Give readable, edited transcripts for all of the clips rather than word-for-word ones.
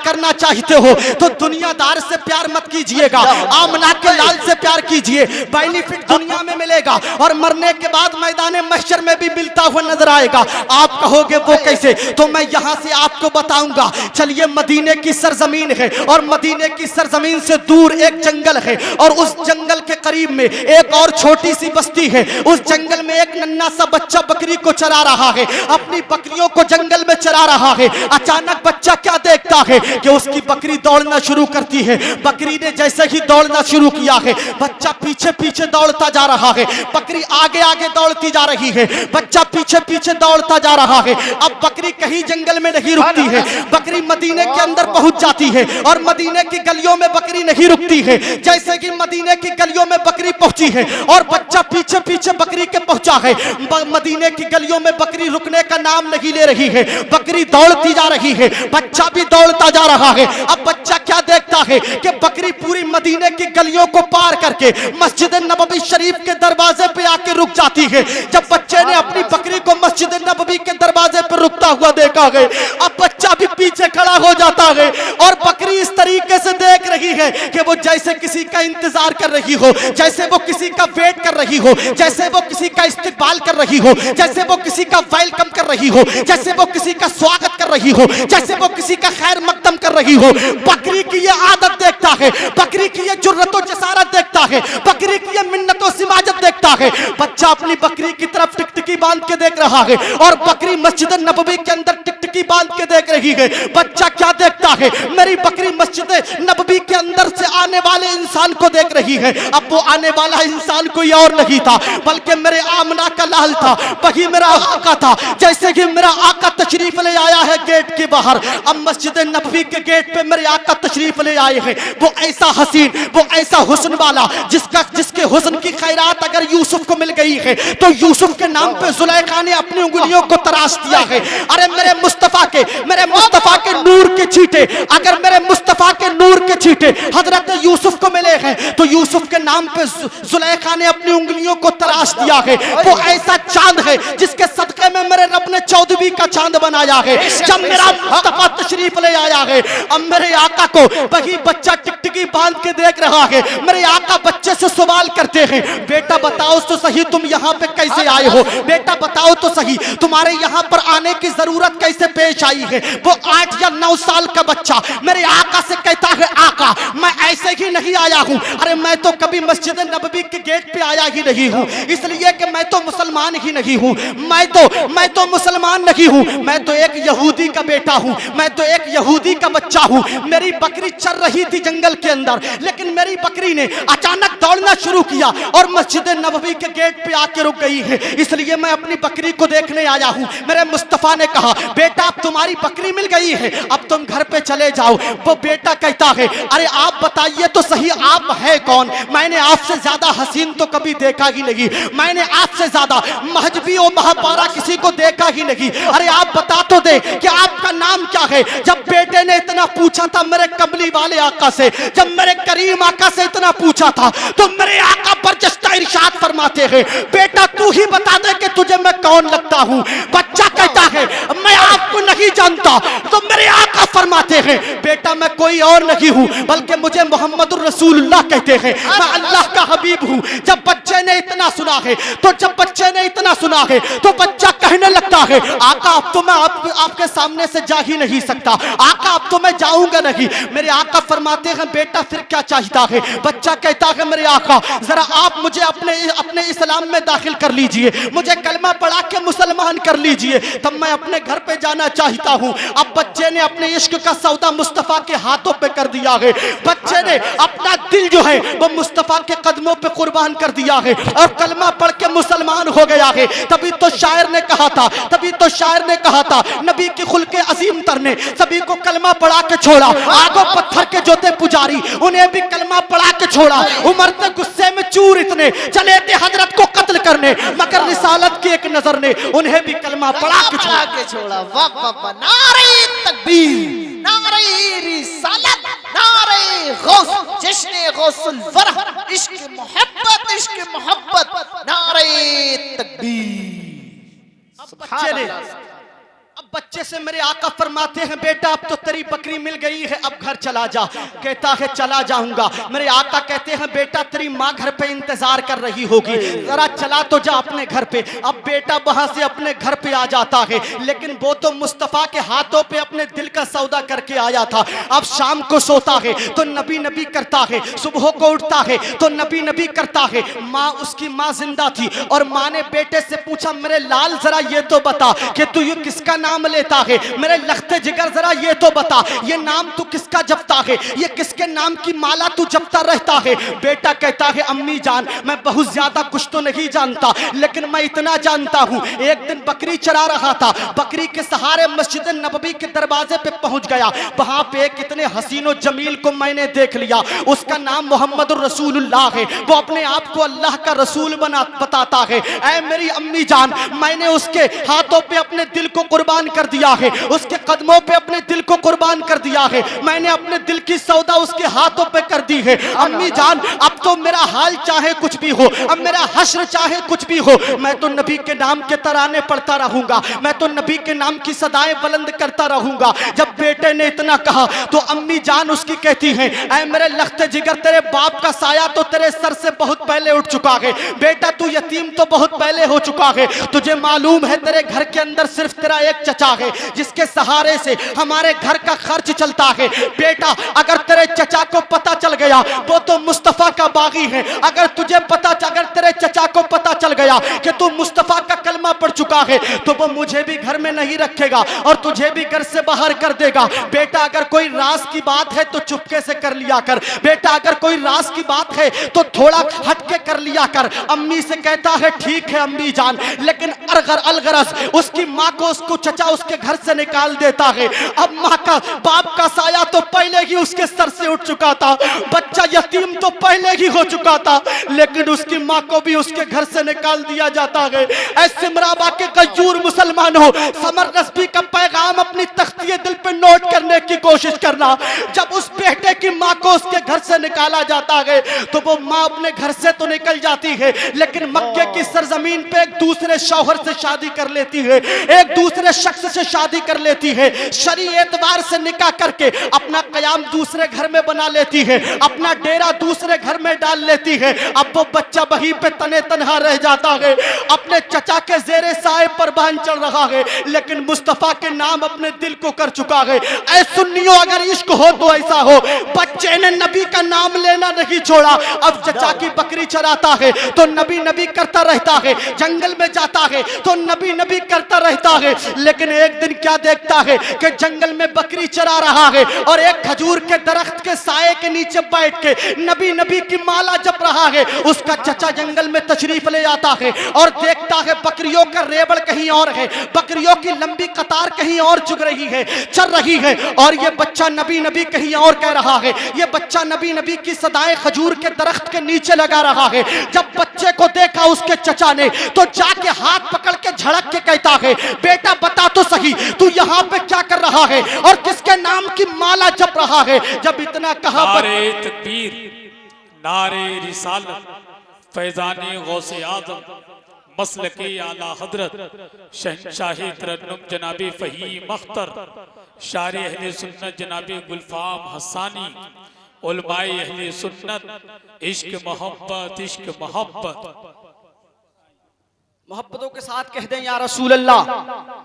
करना चाहते हो तो दुनियादार से प्यार मत कीजिएगा, आमना के लाल से प्यार कीजिए। बेनिफिट दुनिया में मिलेगा और मरने के बाद मैदान महशर में भी मिलता हुआ नजर आएगा। आप कहोगे वो कैसे, तो मैं यहाँ से आपको बताऊंगा। चलिए, मदीने की सरजमीन है और मदीने की सरजमीन से दूर एक जंगल है और उस जंगल के करीब में एक और छोटी सी बस्ती है। उस जंगल में एक नन्हा सा बच्चा बकरी को चरा रहा है, अपनी बकरियों को जंगल में चरा रहा है। अचानक बच्चा क्या देखता है कि उसकी बकरी दौड़ना शुरू करती है। बकरी ने जैसे ही दौड़ना शुरू किया है, बच्चा पीछे पीछे दौड़ता जा रहा है। बकरी आगे आगे दौड़ती जा रही है, बच्चा पीछे पीछे दौड़ता जा रहा है। अब बकरी कहीं जंगल में नहीं रुकती है, बकरी मदीने के अंदर पहुंच जाती है और मदीने की गलियों में बकरी नहीं रुकती है। जैसे कि मदीने की गलियों में बकरी पहुंची है और बच्चा पीछे पीछे बकरी के पहुंचा है, मदीने की गलियों में बकरी रुकने का नाम नहीं ले रही है, बकरी दौड़ती जा रही है, बच्चा भी दौड़ता जा रहा है। अब बच्चा क्या देखता है कि बकरी पूरी मदीने की गलियों को पार करके मस्जिद नबवी शरीफ के दरवाजे पे आके रुक जाती है। जब बच्चे ने अपनी बकरी को मस्जिद नबवी के दरवाजे पर रुकता हुआ देखा है, अब बच्चा भी पीछे खड़ा हो जाता है और बकरी इस तरीके से देख रही है कि वो जैसे किसी का इंतजार कर रही हो, जैसे वो किसी का वेट कर रही हो, जैसे वो किसी का इस्तकबाल कर रही हो, जैसे वो किसी का वेलकम कर रही हो, जैसे वो किसी का स्वागत कर रही हो, जैसे वो किसी का खैर मकदम कर रही हो। बकरी की ये आदत देखता है, बकरी की ये जुर्रत और जसारत देखता है, बकरी की ये मिन्नत और सिमाजत देखता है। बच्चा अपनी बकरी की तरफ टिकटिकी बांध के देख रहा है और बकरी मस्जिद नबवी के अंदर टिकटिकी बांध के देख रही है। बच्चा क्या देखता है, मेरी बकरी मस्जिद नबवी के अंदर से आने वाले इंसान को देख रही है। अब वो आने वाला इंसान कोई और नहीं था बल्कि मेरे आमना का लाल था, वही मेरा आका था। जैसे कि मेरा आका तशरीफ ले आया है गेट के बाहर, अब मस्जिद नबवी के गेट पे मेरे आका तशरीफ ले आए हैं। वो ऐसा हसीन, वो ऐसा हुस्न वाला जिसके हुस्न की खैरात अगर यूसुफ को मिल गई है तो यूसुफ के नाम पे जुलेखा ने अपनी उंगलियों को तराश दिया है। अरे मेरे मुस्तफा के नूर के छींटे, अगर मेरे मुस्तफा के नूर के छींटे हजरत यूसुफ को मिले हैं तो यूसुफ के नाम पे जुलेखा ने अपनी उंगलियों को तराश दिया है। वो ऐसा चांद है जिसके सदके में मेरे रब ने 14वीं का चांद बनाया है। जब मेरा मुस्तफा तशरीफ ले आया है, अब मेरे आका को वही बच्चा टिकटिकी बांध के देख रहा है। मेरे आका बच्चे से सवाल करते हैं, बेटा बताओ तो सही तुम यहाँ पे कैसे आए हो, बेटा बताओ तो सही तुम्हारे यहाँ पर आने की जरूरत कैसे पेश आई है। वो 8 या 9 साल का बच्चा मेरे आका से कहता है, आका मैं ऐसे ही नहीं आया हूँ, अरे मैं तो कभी मस्जिद नबवी के गेट पे आया ही नहीं हूँ, इसलिए कि मैं तो मुसलमान ही नहीं हूँ, मैं तो मुसलमान नहीं हूँ, मैं तो एक यहूदी का बेटा हूँ, मैं तो एक यहूदी का बच्चा हूँ। मेरी बकरी चर रही थी जंगल के अंदर, लेकिन मेरी बकरी ने अचानक दौड़ना शुरू किया और मस्जिद नबवी के गेट पे आके रुक गई है, इसलिए मैं अपनी बकरी को देखने आया हूँ। मेरे मुस्तफा ने कहा, बेटा अब तुम्हारी बकरी मिल गई है, अब तुम घर पे चले जाओ। वो बेटा कहता है, अरे आप बताइए तो सही आप है कौन, मैंने आपसे ज्यादा हसीन तो कभी देखा ही नहीं, मैंने आपसे ज्यादा महजबी और महापारा किसी को देखा ही नहीं, अरे आप बता तो दे कि आपका नाम क्या है। जब बेटे ने इतना पूछा था मेरे कमली वाले आका से, जब मेरे करीम आका से इतना पूछा था तो मेरे आका बरजस्ता इरशाद फरमाते हैं, बेटा तू ही बता दे कि तुझे मैं कौन लगता हूँ। बच्चा कहता है, मैं आपको नहीं जानता, तो मेरे आका फरमाते हैं, बेटा मैं कोई और नहीं हूँ बल्कि मुझे मोहम्मद रसूलुल्लाह कहते हैं, मैं अल्लाह का हबीब हूँ। जब बच्चे ने इतना सुना है तो बच्चा कहने लगता है, आका अब तो मैं आपके सामने से जा ही नहीं सकता, आका अब तो मैं जाऊंगा नहीं। मेरे आका फरमाते हैं, बेटा फिर क्या चाहता है। बच्चा कहता है, मेरे आका जरा आप मुझे अपने इस्लाम में दाखिल कर लीजिए, मुझे कलमा पढ़ा के मुसलमान कर लीजिए, तब मैं अपने घर पे जाना चाहता हूँ। अब बच्चे ने अपने इश्क का सौदा मुस्तफा के हाथों पे कर दिया है, बच्चे ने अपना दिल जो है वो मुस्तफा के कदमों पे कुर्बान कर दिया है और कलमा पढ़ के मुसलमान हो गया है। तभी तो शायर ने कहा था, नबी की खुल्के अजीम तर ने सभी को कलमा पढ़ा के छोड़ा, आगो पत्थर के जोते पुजारी उन्हें भी कलमा पढ़ा के छोड़ा। उमर ने गुस्से में चूर इतने चले थे हजरत को कत्ल करने, मगर रिसालत की एक नजर ने उन्हें भी कलमा पढ़ा के छोड़ा। वाह वाह वाह, नारे तकबीर, नारे रिसालत, नारे गौस, जश्न गौसुल वरा, इश्क मोहब्बत, नारे तकबीर। अब बच्चे से मेरे आका फरमाते हैं बेटा अब तो तेरी बकरी मिल गई है, अब घर चला जा। कहता है चला जाऊंगा। मेरे आका कहते हैं बेटा तेरी माँ घर पे इंतजार कर रही होगी, जरा चला तो जा अपने घर पे। अब बेटा वहां से अपने घर पे आ जाता है, लेकिन वो तो मुस्तफा के हाथों पे अपने दिल का सौदा करके आया था। अब शाम को सोता है तो नबी नबी करता है, सुबह को उठता है तो नबी नबी करता है। माँ उसकी माँ जिंदा थी और माँ ने बेटे से पूछा मेरे लाल जरा ये तो बता कि तू ये किसका नाम लेता है, मेरे लखते जिगर जरा ये तो बता ये नाम तू किसका जपता है, ये किसके नाम की माला तू जपता रहता है। बेटा कहता है अम्मी जान मैं बहुत ज्यादा कुछ तो नहीं जानता, लेकिन मैं इतना जानता हूँ एक दिन बकरी चरा रहा था, बकरी के सहारे मस्जिद नबवी के दरवाजे पे पहुंच गया। वहां पे एक इतने हसीनो जमील को मैंने देख लिया, उसका नाम मोहम्मद रसूलुल्लाह है, वो अपने आप को अल्लाह का रसूल बताता है। ऐ मेरी अम्मी जान मैंने उसके हाथों पे अपने दिल को कुर्बान कर दिया है, उसके कदमों पे अपने दिल को कुर्बान कर दिया है, मैंने अपने दिल की सौदा उसके हाथों पे कर दी है। अम्मी जान अब तो मेरा हाल चाहे कुछ भी हो, अब मेरा हश्र चाहे कुछ भी हो, मैं तो नबी के नाम के तराने पढ़ता रहूंगा, मैं तो नबी के नाम की सदाएं बुलंद करता रहूंगा। जब बेटे ने इतना कहा तो अम्मी जान उसकी कहती है ऐ मेरे लखते जिगर तेरे बाप का साया तो तेरे सर से बहुत पहले उठ चुका है, बेटा तू यतीम तो बहुत पहले हो चुका है। तुझे मालूम है तेरे घर के अंदर सिर्फ तेरा एक चचा है जिसके सहारे से हमारे घर का खर्च चलता है। बेटा अगर तेरे चचा को पता चल गया वो तो मुस्तफा का बागी है, अगर तुझे अगर तेरे चचा को पता चल गया कि तू मुस्तफा का कलमा पढ़ चुका है तो वो मुझे भी घर में नहीं रखेगा और तुझे भी घर से बाहर कर देगा। बेटा अगर कोई राज की बात है तो चुपके से कर लिया कर, बेटा अगर कोई राज की बात है तो थोड़ा हटके कर लिया कर। अम्मी से कहता है ठीक है अम्मी जान, लेकिन अलगरज उसकी माँ को उसको चचा उसके घर से निकाल देता है। अब माँ का बाप का साया तो पहले ही उसके सर से उठ चुका था, बच्चा यतीम तो पहले ही हो चुका था, लेकिन उसकी माँ को भी उसके घर से निकाल दिया जाता है। ऐसे मराबा के गयूर मुसलमान हो, समर नस्बी का पैगाम अपनी तख्तिये दिल पे नोट करने की कोशिश करना। जब उस बेटे की माँ को उसके घर से निकाला जाता है तो वो माँ अपने घर से तो निकल जाती है, लेकिन मक्के की सरजमीन पे एक दूसरे शौहर से शादी कर लेती है, एक दूसरे शख्स से शादी कर लेती है, शरी एतबार से निकाह करके अपना कयाम दूसरे घर में बना लेती है, अपना डेरा दूसरे घर में डाल लेती है। अब वो बच्चा वहीं पे तने तनहा रह जाता है, अपने चचा के जेरे साए पर बांध चढ़ रहा है, लेकिन मुस्तफा के नाम अपने दिल को कर चुका है। ऐ सुन्नियों अगर इश्क हो तो ऐसा हो, बच्चे ने नबी का नाम लेना नहीं छोड़ा। अब चचा की बकरी चराता है तो नबी नबी करता रहता है, जंगल में जाता है तो नबी नबी करता रहता है, लेकिन एक दिन क्या देखता है कि जंगल में बकरी चरा रहा है और एक खजूर के दरख्त के साए के नीचे बैठ के नबी नबी की माला जप रहा है। उसका चचा जंगल में तशरीफ ले आता है और देखता है बकरियों का रेवड़ कहीं और है, बकरियों की लंबी कतार कहीं और चुग रही है, चल रही है, और ये बच्चा नबी नबी कहीं और कह रहा है, ये बच्चा नबी नबी की सदाएं खजूर के दरख्त के नीचे लगा रहा है। जब बच्चे को देखा उसके चचा ने तो जाके हाथ पकड़ के झड़क के कहता है बेटा बता तो सही तू यहाँ पे क्या कर रहा है और किसके नाम की माला जप रहा है। जब इतना कहा नारे तकबीर, नारे रिसालत, फैजाने गौसे आजम, मसलके आला हजरत, शहंशाही तरन्नुम जनाबी फहीम अख्तर, शारे अहले सुन्नत जनाबी गुलफाम हसानी, उलमाए अहले सुन्नत, इश्क मोहब्बत, इश्क मोहब्बत। मोहब्बतों के साथ कह दें या रसूल अल्लाह,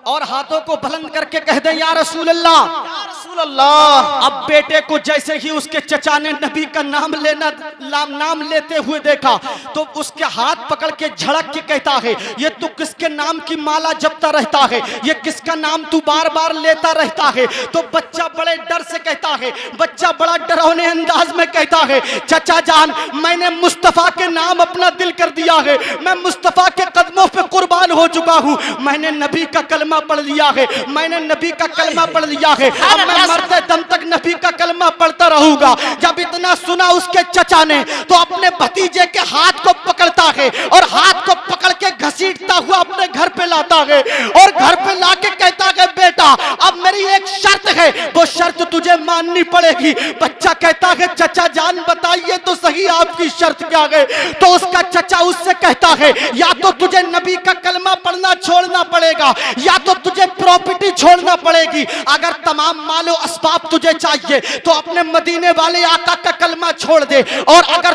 और हाथों को बुलंद करके कह दें या रसूल अल्लाह, या रसूल अल्लाह। अब बेटे को जैसे ही उसके चचा ने नबी का नाम लेते हुए देखा तो उसके हाथ पकड़ के झड़क के कहता है ये तू किसके नाम की माला जपता रहता है, ये किसका नाम तू बार बार लेता रहता है। तो बच्चा बड़े डर से कहता है, बच्चा बड़ा डरावने अंदाज में कहता है चचा जान मैंने मुस्तफा के नाम अपना दिल कर दिया है, मैं मुस्तफा के कदमों पे कुर्बान हो चुका हूं, मैंने नबी का कलमा पढ़ लिया है, मैंने नबी का कलमा पढ़ लिया है, अब मैं मरते दम तक नबी का कलमा पढ़ता रहूंगा। जब इतना सुना उसके चचा ने तो अपने भतीजे के हाथ को पकड़ता है और हाथ को पकड़ के घसीटता हुआ अपने घर पे लाता है और घर पे लाके कहता है बेटा अब मेरी हमारी एक शर्त है, वो शर्त तुझे माननी पड़ेगी। बच्चा कहता है चचा जान बताइए तो सही आपकी शर्त क्या है। तो उसका चचा उससे कहता है या तो तुझे नबी का कलमा पढ़ना छोड़ना पड़ेगा या तो तुझे प्रॉपर्टी छोड़ना पड़ेगी। अगर तमाम मालो असबाब तुझे चाहिए तो अपने मदीने वाले आका का कलमा छोड़ दे, और अगर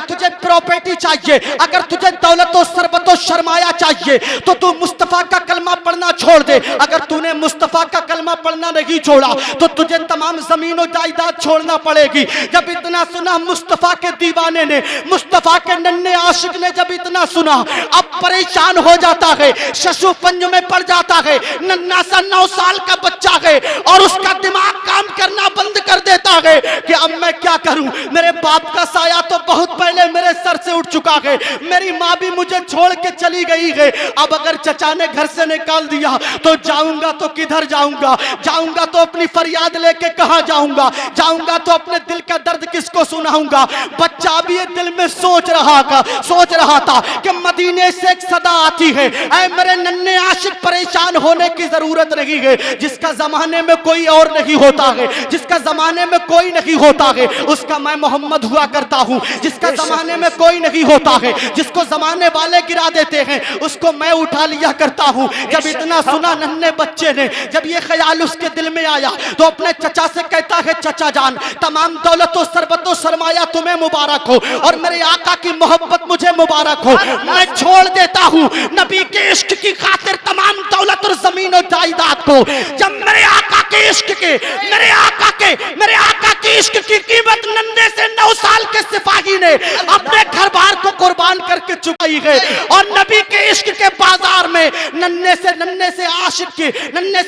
तुझे प्रॉपर्टी चाहिए, अगर तुझे दौलत और सरबत और शर्माया चाहिए तो तू मुस्तफा का कलमा पढ़ना छोड़ दे। अगर तूने मुस्तफा का कलमा पढ़ना नहीं छोड़ा तो तुझे तमाम जमीन और जायदाद छोड़ना पड़ेगी। जब इतना सुना मुस्तफा के दीवाने ने, मुस्तफा के नन्हे आशिक ने जब इतना सुना, अब परेशान हो जाता है, शशु पंज में पड़ जाता है। नन्हा सा 9 साल का बच्चा है और उसका दिमाग काम करना बंद कर देता है कि अब मैं क्या करूं। मेरे बाप का साया तो बहुत पहले मेरे सर से उठ चुका है, मेरी माँ भी मुझे छोड़ के चली गई है। अब अगर चचा ने घर से निकाल दिया तो जाऊंगा तो किधर जाऊंगा, जाऊंगा तो अपनी फरियाद लेके कहां जाऊंगा, जाऊंगा तो अपने दिल का दर्द किसको सुनाऊंगा। बच्चा भी ये दिल में सोच रहा था कि मदीने से एक सदा आती है, ऐ मेरे नन्हे आशिक परेशान होने की जरूरत नहीं है। जिसका जमाने में कोई और नहीं होता है, जिसका जमाने में कोई नहीं होता है, उसका मैं मोहम्मद हुआ करता हूं। जिसका जमाने में कोई नहीं होता है, जिसको जमाने वाले गिरा देते हैं, उसको मैं उठा लिया करता हूं। जब इतना सुना नन्हे बच्चे ने, जब ये ख्याल उसके दिल में आया तो अपने चचा से कहता है चचा जान तमाम दौलत और सरबत और सरमाया तुम्हें मुबारक हो और मेरे आका की मोहब्बत मुझे मुबारक हो। मैं छोड़ देता हूं नबी के इश्क की खातिर तमाम दौलत और जमीन और जायदाद को। जब मेरे आका के इश्क के, मेरे आका के इश्क की कीमत नन्हे से 9 साल के सिपाही ने अपने घर बार को कुर्बान करके चुकाई है, और नबी के इश्क के बाजार में नन्हे से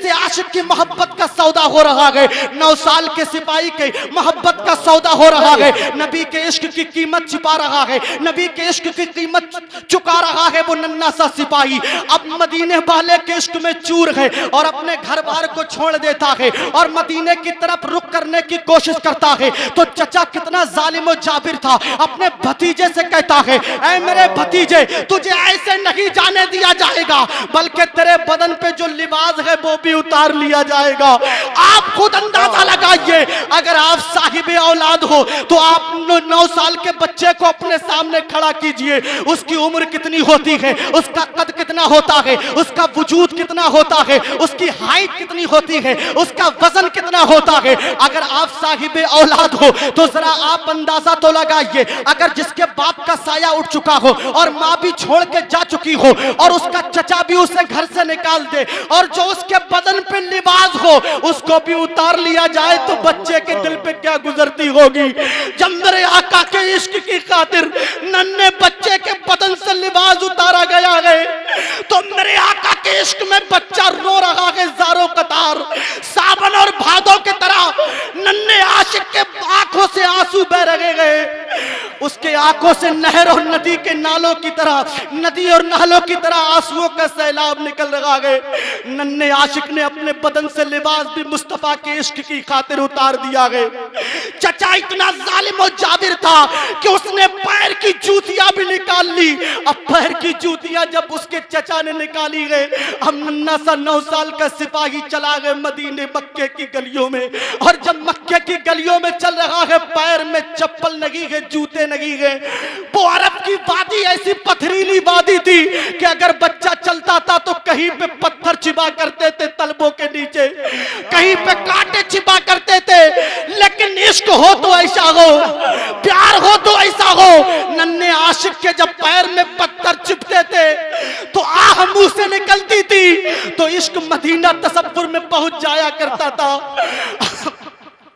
आशिक की मोहब्बत का सौदा हो रहा है। 9 साल के सिपाही के मोहब्बत का सौदा हो रहा है। नबी के इश्क की कीमत छिपा रहा है, नबी के इश्क की कीमत चुका रहा है वो नन्हा सा सिपाही। अब मदीने वाले के इश्क में चूर है और अपने घर बार को छोड़ देता है और मदीने की तरफ रुख करने की कोशिश करता है। तो चचा कितना जालिम और जाबिर था, अपने भतीजे से कहता है ऐ मेरे भतीजे तुझे ऐसे नहीं जाने दिया जाएगा, बल्कि तेरे बदन पे जो लिबास है वो भी उतार लिया जाएगा। आप खुद अंदाजा लगाइए, अगर आप साहिब औलाद हो तो आप 9 साल के बच्चे को अपने सामने खड़ा कीजिए, उसकी उम्र कितनी होती है, उसका कद कितना होता है, उसका वजूद कितना होता है, उसकी हाइट कितनी होती है, उसका वजन कितना होता है। अगर आप साहिब औलाद हो तो जरा आप अंदाजा तो लगाइए, अगर जिसके बाप का साया उठ चुका हो और माँ भी छोड़ के जा चुकी हो और उसका चचा भी उसे घर से निकाल दे और जो उसके बदन पे लिबास हो उसको भी उतार लिया जाए तो बच्चे के दिल पे क्या गुजरती होगी। जब मेरे आका के इश्क की खातिर नन्हे बच्चे के बदन से लिबास उतारा गया है तो मेरे आका के इश्क में बच्चा रो रहा है ज़ारो कतार। सावन और भादों की तरह नन्हे आशिक के आंखों से आंसू बह रहे हैं, उसके आंखों से नहर और नदी के नालों की तरह, नदी और नालों की तरह आंसुओं का सैलाब निकल रहा है। नन्हे आशिक ने अपने बदन से लिबास भी मुस्तफा के इश्क की खातिर उतार दिया है। चचा इतना जालिम और जाबिर था कि उसने पैर की जूतियां भी निकाल ली। अब पैर की जूतियां जब उसके चचा ने निकाली है, हम नन्हा सा 9 साल का सिपाही चला गए मदीने मक्के की गलियों में, और जब मक्के की गलियों में चल रहा है पैर में चप्पल नहीं है, जूते नहीं है। वो अरब की वादी ऐसी पथरीली वादी थी कि अगर बच्चा चलता था तो कहीं पे पत्थर छिपा करते थे तलबों के नीचे, कहीं पे कांटे छिपा करते थे। लेकिन इश्क हो तो ऐसा हो, प्यार हो तो ऐसा हो। नन्हे आशिक के जब पैर में पत्थर चिपते थे तो आह मुंह से निकलती थी तो इश्क मदीना तसव्वुर में पहुंच जाया करता था।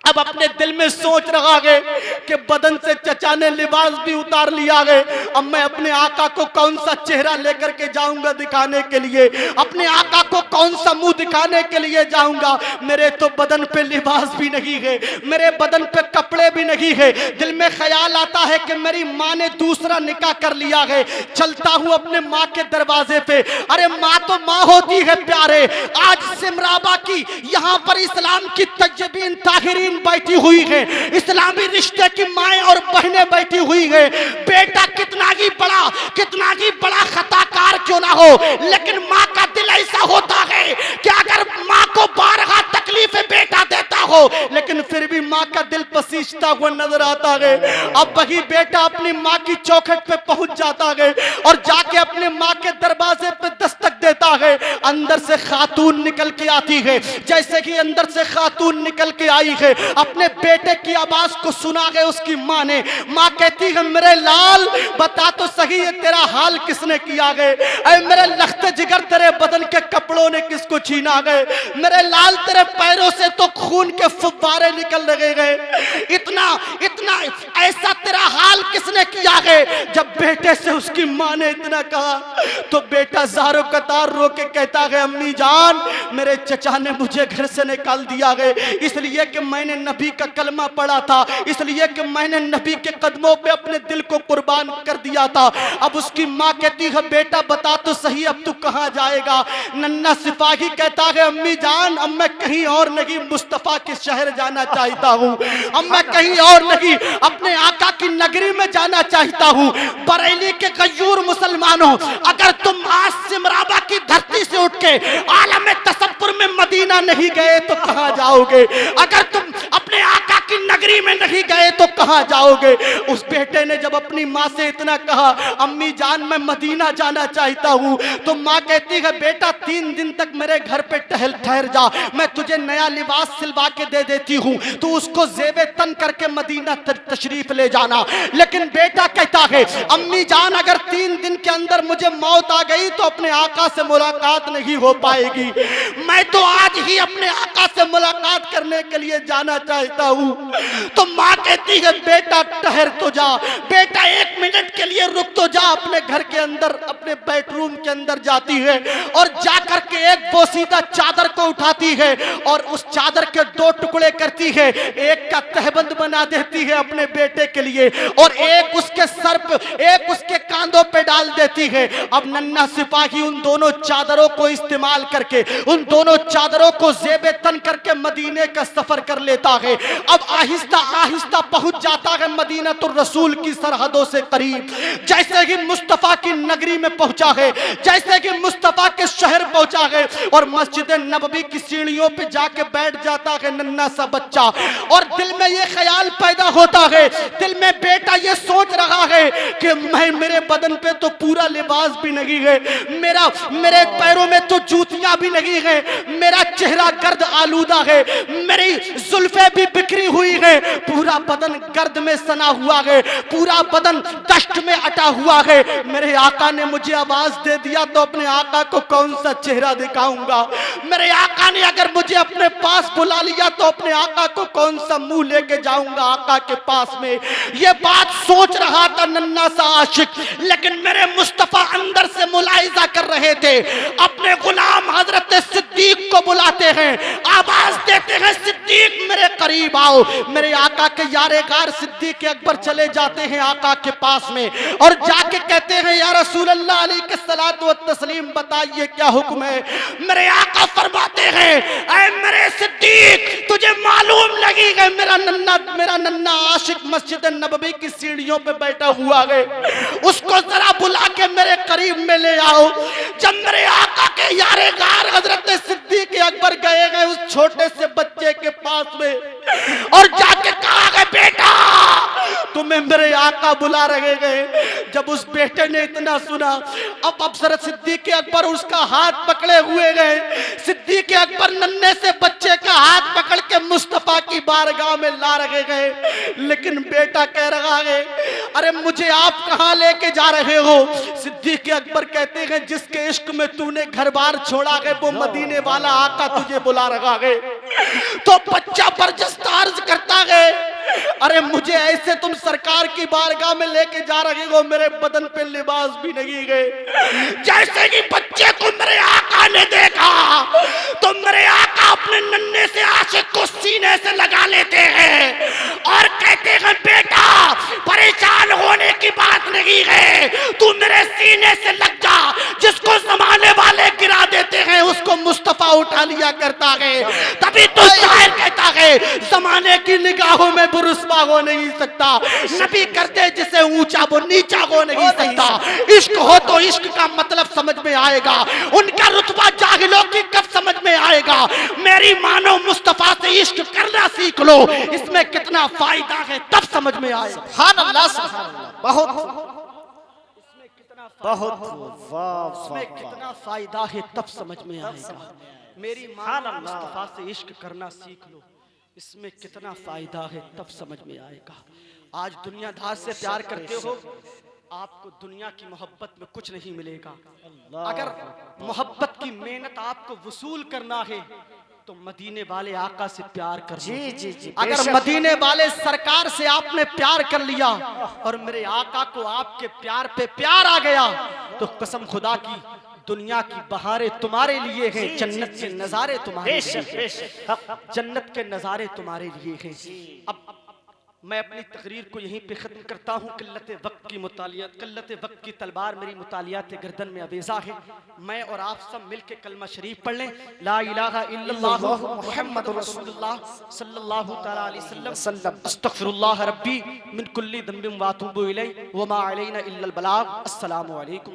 अब अपने दिल में सोच रहा है कि बदन से चचा ने लिबास भी उतार लिया है, अब मैं अपने आका को कौन सा चेहरा लेकर के जाऊंगा दिखाने के लिए, अपने आका को कौन सा मुंह दिखाने के लिए जाऊंगा। मेरे तो बदन पे लिबास भी नहीं है, मेरे बदन पे कपड़े भी नहीं है। दिल में ख्याल आता है कि मेरी माँ ने दूसरा निकाह कर लिया है। चलता हूँ अपने माँ के दरवाजे पे, अरे माँ तो माँ होती है प्यारे। आज सिमराबा की यहाँ पर इस्लाम की तज्बीन ताहिरीन बैठी हुई है, इस्लामी रिश्ते की माएं और बहनें बैठी हुई है। बेटा कितना ही बड़ा खताकार क्यों ना हो, लेकिन माँ का दिल ऐसा होता है कि अगर माँ को बारहा हो, लेकिन फिर भी माँ का दिल पसीजता हुआ नजर आता है। अब वही बेटा अपनी माँ की चौखट पे पहुंच जाता है और जाके अपने माँ के दरवाजे पे दस्तक देता है। अंदर से खातून निकल के आती है। जैसे कि अंदर से खातून निकल के आई है, अपने बेटे की आवाज को सुना है उसकी माँ ने। माँ कहती है, मेरे लाल बता तो सही ये तेरा हाल किसने किया है? ऐ मेरे लख्ते जिगर तेरे बदन के कपड़ों ने किसको छीना है? मेरे लाल तेरे पैरों से तो खून के फुव्वारे निकल रहे हैं। इतना इतना ऐसा तेरा हाल किसने किया है? जब बेटे से उसकी माँ ने इतना कहा तो बेटा ज़ारो कतार रो के कहता है, अम्मी जान मेरे चचा ने मुझे घर से निकाल दिया है, इसलिए कि मैंने नबी का कलमा पढ़ा था, इसलिए कि मैंने नबी के कदमों पे अपने दिल को कुर्बान कर दिया था। अब उसकी माँ कहती है, बेटा बता तो सही अब तू कहाँ जाएगा? नन्ना सिपाही कहता है, अम्मी जान अब मैं कहीं और नहीं मुस्तफा के शहर जाना चाहता हूँ, अब मैं कहीं और नहीं अपने आका की नगरी में जाना चाहता हूँ। बरेली के गयूर मुसलमानों, अगर तुम आज सिमराबा की धरती से उठ के आलम तसव्वुर में मदीना नहीं गए तो कहाँ जाओगे? अगर तुम अपने आका की नगरी में नहीं गए तो कहाँ जाओगे? उस बेटे ने जब अपनी माँ से इतना कहा, अम्मी जान मैं मदीना जाना चाहता हूँ, तो माँ कहती है, बेटा 3 दिन तक मेरे घर पे ठहर जा, मैं तुझे नया लिबास सिलवा के दे देती हूँ, तू उसको जेबे तन करके मदीना तशरीफ ले जाना। लेकिन बेटा कहता है, अम्मी जान अगर 3 दिन के अंदर मुझे मौत आ गई तो अपने आका से मुलाकात नहीं हो पाएगी, मैं तो आज ही अपने आका से मुलाकात करने के लिए जाना चाहता हूँ। तो माँ कहती है, बेटा ठहर तो जा, बेटा 1 मिनट के लिए रुक तो जा। अपने घर के अंदर अपने बेडरूम के अंदर जाती है और जाकर के एक बोसीदा चादर को उठाती है और उस चादर के 2 टुकड़े करती है, एक का तहबंद बना देती है अपने बेटे के लिए और एक उसके सर पे, एक उसके कांधों पे डाल देती है। अब नन्ना सिपाही उन दोनों चादरों को इस्तेमाल करके, उन दोनों चादरों को जेबे तन करके मदीने का सफर कर लेता है। अब आहिस्ता आहिस्ता पहुंच जाता है मदीना तो रसूल की सरहदों से करीब। जैसे ही मुस्तफा की नगरी में पहुंचा है, जैसे कि मुस्तफा के शहर पहुंचा है और मस्जिद नबवी की सीढ़ियों पे जाके बैठ जाता है नन्ना सा बच्चा और दिल में ये ख्याल पैदा होता है, दिल में बेटा ये सोच रहा है कि मेरे बदन पे तो पूरा लिबास भी नहीं है, मेरे पैरों में तो जूतियां भी नहीं है, मेरा चेहरा गर्द आलूदा है, मेरी जुल्फे भी बिखरी हुई है, पूरा बदन गर्द में सना हुआ है, पूरा बदन दश्त में अटा हुआ है। मेरे आका ने मुझे आवाज दे दिया तो अपने आका को कौन सा चेहरा दिखाऊंगा? मेरे आका ने अगर मुझे अपने पास बुला लिया तो अपने आका को कौन सा मुंह लेके जाऊंगा आका के पास में? ये बात सोच रहा था नन्ना सा आशिक, लेकिन मेरे मुस्तफा अंदर से मुलाहिजा कर रहे थे। अपने गुलाम हजरत सिद्दीक को बुलाते हैं, आवाज देते हैं, सिद्दीक मेरे करीब आओ। मेरे आका के यारे गार सिद्दीक अकबर चले जाते हैं आका के पास में और जाके कहते हैं, या रसूल अल्लाह अलैहिस्सलातु वत्तस्लीम बताइए क्या हुक्म है? मेरे आका फरमाते हैं, ऐ मेरे सिद्दीक तुझे मालूम नहीं है मेरा नन्ना आशिक मस्जिद नबवी की सीढ़ियों पे बैठा हुआ है, उसको जरा बुला के मेरे करीब में ले आओ। जब मेरे आका के यारे गार हजरत सिद्दीक अकबर गए उस छोटे से बच्चे के पास में और जाके कहा है, बेटा तुम्हें मेरे आका बुला रहे हैं। जब उस बेटे ने इतना सुना, अब अफसर सिद्दीक अकबर उसका हाथ पकड़े हुए गए। सिद्दीक अकबर नन्हे से बच्चे का हाथ पकड़ के मुस्तफा की बारगाह में ला रहे गए, लेकिन बेटा कह रहा है, अरे मुझे आप कहां लेके जा रहे हो? सिद्दीक अकबर कहते हैं, जिसके इश्क में तूने घर बार छोड़ा है वो मदीने वाला आका तुझे बुला रहा है। तो बच्चा बर्जस्त अर्ज करता है, अरे मुझे ऐसे तुम सरकार की बारगाह में लेके जा रहे हो, मेरे बदन पे लिबास भी नहीं है। जैसे कि बच्चे को मेरे आका ने देखा तो मेरे आका अपने नन्हे से आशिक को सीने से लगा लेते हैं और कहते हैं, बेटा परेशान होने की बात नहीं है, तू मेरे सीने से लग जा। जिसको जमाने वाले गिरा देते हैं उसको मुस्तफा उठा लिया करता है। तभी तो शायर कहता है, जमाने की निगाहों में मंसूर रुस्वा हो नहीं सकता। नबी करते जिसे ऊंचा वो नीचा हो नहीं सकता। इश्क हो तो इश्क का मतलब समझ में आएगा, उनका रुतबा जाहिलों की कब समझ में आएगा। मेरी मानो मुस्तफा से इश्क करना सीख लो, इसमें कितना फायदा है तब समझ में आएगा। सुभान अल्लाह, सुभान अल्लाह। बहुत बहुत वाह, इसमें कितना फायदा है तब समझ में आएगा। मेरी मानो मुस्तफा से इश्क करना सीख लो, इसमें कितना फायदा है तब समझ में आएगा। आज दुनियादार से प्यार करते हो, आपको दुनिया की मोहब्बत में कुछ नहीं मिलेगा। अगर मोहब्बत की मेहनत आपको वसूल करना है तो मदीने वाले आका से प्यार कर। जी जी जी, अगर मदीने वाले सरकार से आपने प्यार कर लिया और मेरे आका को आपके प्यार पे प्यार आ गया तो कसम खुदा की दुनिया की बहारें तुम्हारे लिए हैं, जन्नत के नजारे तुम्हारे लिए हैं, जन्नत के नजारे तुम्हारे लिए हैं। अब मैं अपनी तकरीर को यहीं पे ख़त्म करता हूँ। किल्लत वक्त की मुतालियात, किल्लत वक्त की तलवार मेरी मुतालियात गर्दन में अबेज़ा है। मैं और आप सब मिल के कलमा शरीफ पढ़ लें, ला इलाहा इल्लल्लाह मुहम्मदुर रसूलुल्लाह सल्लल्लाहु तआला अलैहि वसल्लम, अस्तगफिरुल्लाह रब्बी मिन कुल्ली दम्बिन व अतूबु इलैहि व मा अलैना इल्लल बलाग। अस्सलामु अलैकुम।